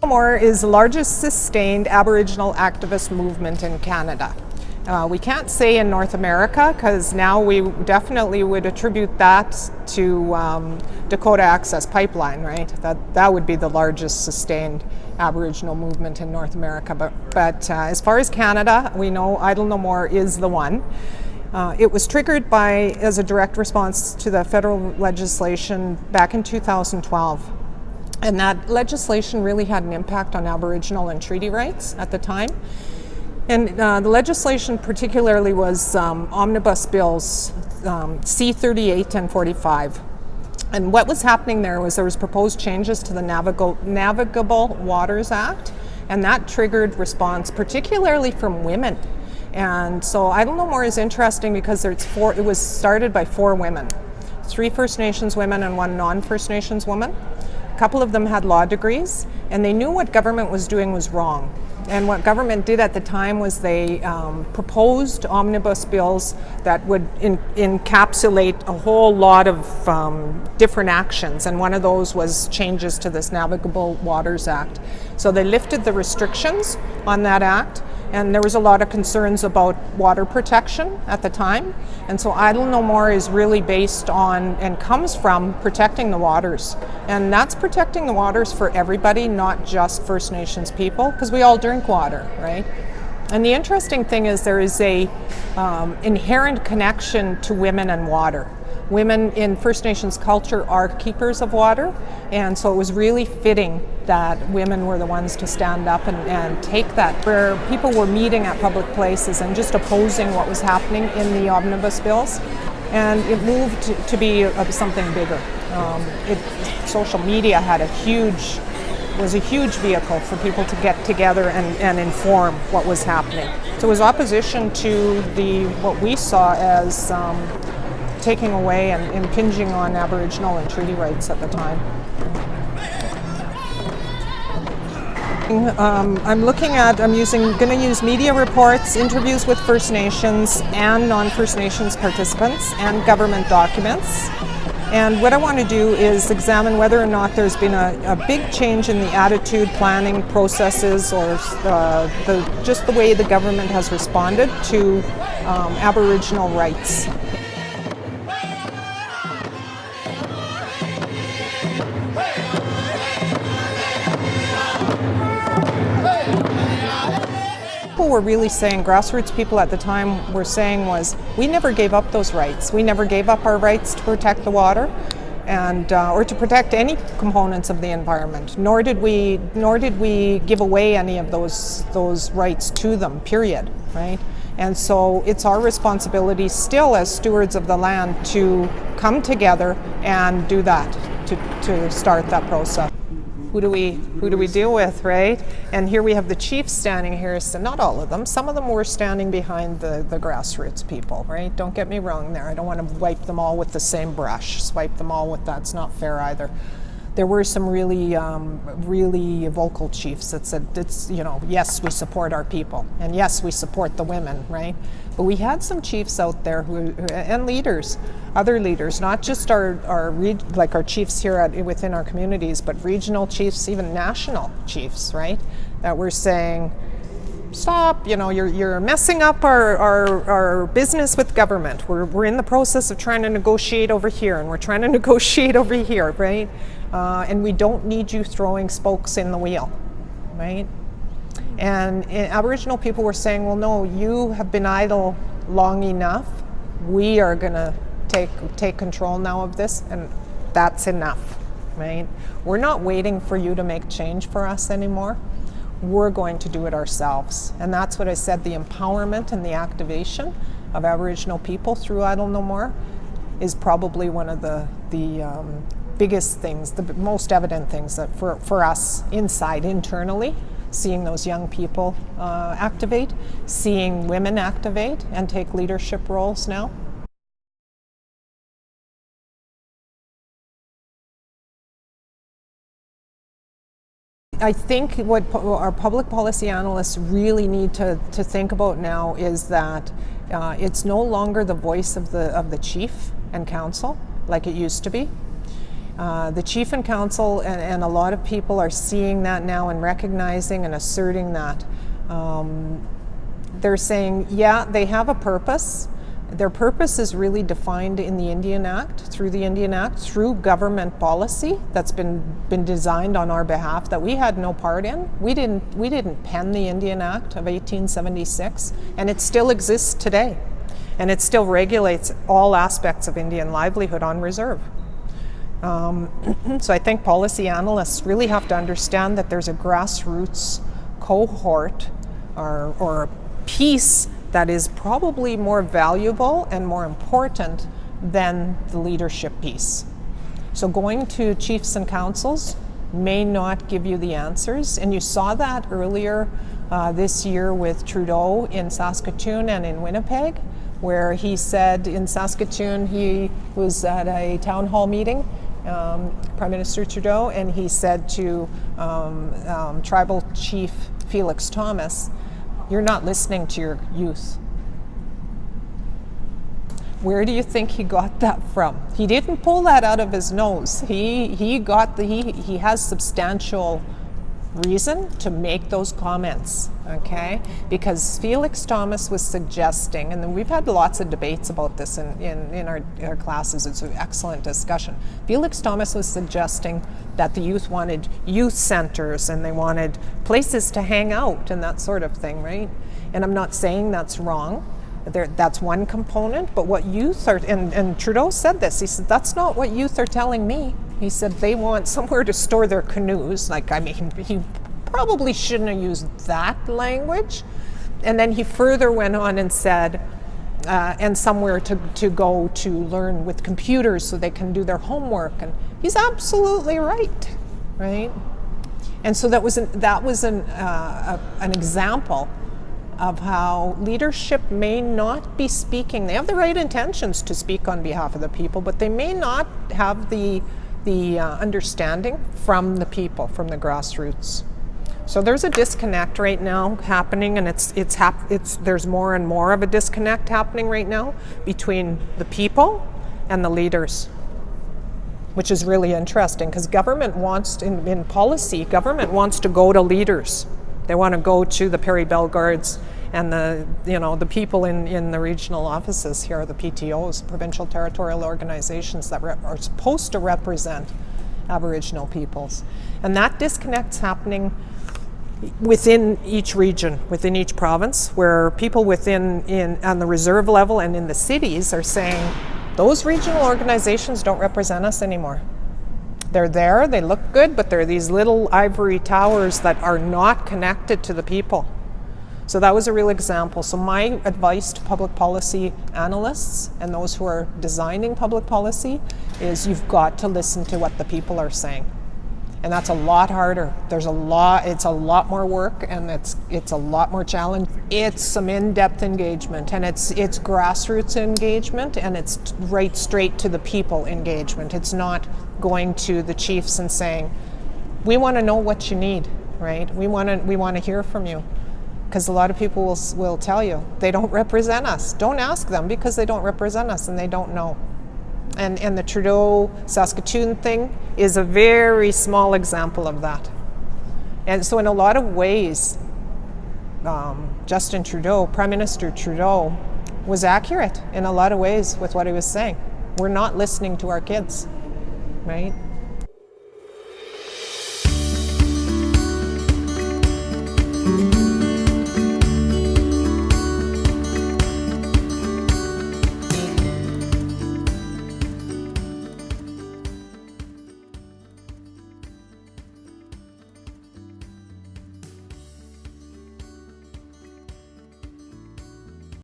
More is the largest sustained Aboriginal activist movement in Canada. We can't say in North America because now we definitely would attribute that to Dakota Access Pipeline, right? That would be the largest sustained Aboriginal movement in North America. But as far as Canada, we know Idle No More is the one. It was triggered as a direct response to the federal legislation back in 2012. And that legislation really had an impact on Aboriginal and treaty rights at the time. And the legislation particularly was omnibus bills C-38 and 45. And what was happening there was proposed changes to the Navigable Waters Act, and that triggered response particularly from women. And so Idle No More is interesting because it was started by 4 women, 3 First Nations women and 1 non-First Nations woman. A couple of them had law degrees, and they knew what government was doing was wrong. And what government did at the time was they proposed omnibus bills that would encapsulate a whole lot of different actions, and one of those was changes to this Navigable Waters Act. So they lifted the restrictions on that act, and there was a lot of concerns about water protection at the time. And so Idle No More is really based on and comes from protecting the waters. And that's protecting the waters for everybody, not just First Nations people, because we all drink water, right? And the interesting thing is there is a inherent connection to women and water. Women in First Nations culture are keepers of water, and so it was really fitting that women were the ones to stand up and take that, where people were meeting at public places and just opposing what was happening in the omnibus bills. And it moved to be something bigger. Social media was a huge vehicle for people to get together and inform what was happening. So it was opposition to what we saw as taking away and impinging on Aboriginal and treaty rights at the time. I'm going to use media reports, interviews with First Nations and non-First Nations participants, and government documents. And what I want to do is examine whether or not there's been a big change in the attitude, planning processes, or just the way the government has responded to Aboriginal rights. Were really saying, grassroots people at the time were saying, was we never gave up those rights. We never gave up our rights to protect the water and or to protect any components of the environment, nor did we give away any of those rights to them, period, right? And so it's our responsibility still as stewards of the land to come together and do that, to start that process. Who do we deal with, right? And here we have the chiefs standing here, so not all of them. Some of them were standing behind the grassroots people, right? Don't get me wrong there. I don't want to wipe them all with the same brush, swipe them all with that's not fair either. There were some really vocal chiefs that said, yes, we support our people, and yes, we support the women, right? But we had some chiefs out there and leaders, other leaders, not just our chiefs here within our communities, but regional chiefs, even national chiefs, right? That were saying, stop, you're messing up our business with government. We're in the process of trying to negotiate over here, and we're trying to negotiate over here, right? And we don't need you throwing spokes in the wheel, right? And Aboriginal people were saying, well, no, you have been idle long enough. We are going to take control now of this, and that's enough, right? We're not waiting for you to make change for us anymore. We're going to do it ourselves. And that's what I said, the empowerment and the activation of Aboriginal people through Idle No More is probably one of the biggest things, the most evident things that for us internally, seeing those young people activate, seeing women activate and take leadership roles now. I think what our public policy analysts really need to think about now is that it's no longer the voice of the chief and council like it used to be. The chief and council and a lot of people are seeing that now and recognizing and asserting that. They're saying, yeah, they have a purpose. Their purpose is really defined in the Indian Act, through government policy that's been designed on our behalf that we had no part in. We didn't pen the Indian Act of 1876, and it still exists today. And it still regulates all aspects of Indian livelihood on reserve. So I think policy analysts really have to understand that there's a grassroots cohort or a piece that is probably more valuable and more important than the leadership piece. So going to chiefs and councils may not give you the answers, and you saw that earlier this year with Trudeau in Saskatoon and in Winnipeg, where he said in Saskatoon he was at a town hall meeting, Prime Minister Trudeau, and he said to Tribal Chief Felix Thomas, "You're not listening to your youth." Where do you think he got that from? He didn't pull that out of his nose. He has substantial reason to make those comments, okay? Because Felix Thomas was suggesting, and then we've had lots of debates about this in our classes, it's an excellent discussion. Felix Thomas was suggesting that the youth wanted youth centers and they wanted places to hang out and that sort of thing, right? And I'm not saying that's wrong. That's one component, but what youth are, and Trudeau said this, he said, that's not what youth are telling me. He said they want somewhere to store their canoes. Like, I mean, he probably shouldn't have used that language. And then he further went on and said, and somewhere to go to learn with computers so they can do their homework. And he's absolutely right? And so that was an example of how leadership may not be speaking. They have the right intentions to speak on behalf of the people, but they may not have the understanding from the people, from the grassroots. So there's a disconnect right now happening, and there's more and more of a disconnect happening right now between the people and the leaders, which is really interesting because government wants, in policy, government wants to go to leaders. They want to go to the Perry Bellegardes and the people in the regional offices here, the PTOs, provincial territorial organizations that are supposed to represent Aboriginal peoples. And that disconnect's happening within each region, within each province, where people on the reserve level and in the cities are saying, those regional organizations don't represent us anymore. They're there, they look good, but they're these little ivory towers that are not connected to the people. So that was a real example. So my advice to public policy analysts and those who are designing public policy is you've got to listen to what the people are saying. And that's a lot harder. It's a lot more work, and it's a lot more challenge. It's some in-depth engagement, and it's grassroots engagement, and it's right straight to the people engagement. It's not going to the chiefs and saying, we want to know what you need, right? We want to hear from you. Because a lot of people will tell you they don't represent us. Don't ask them, because they don't represent us and they don't know. And the Trudeau Saskatoon thing is a very small example of that. And so in a lot of ways, Justin Trudeau, Prime Minister Trudeau, was accurate in a lot of ways with what he was saying. We're not listening to our kids, right? Mm-hmm.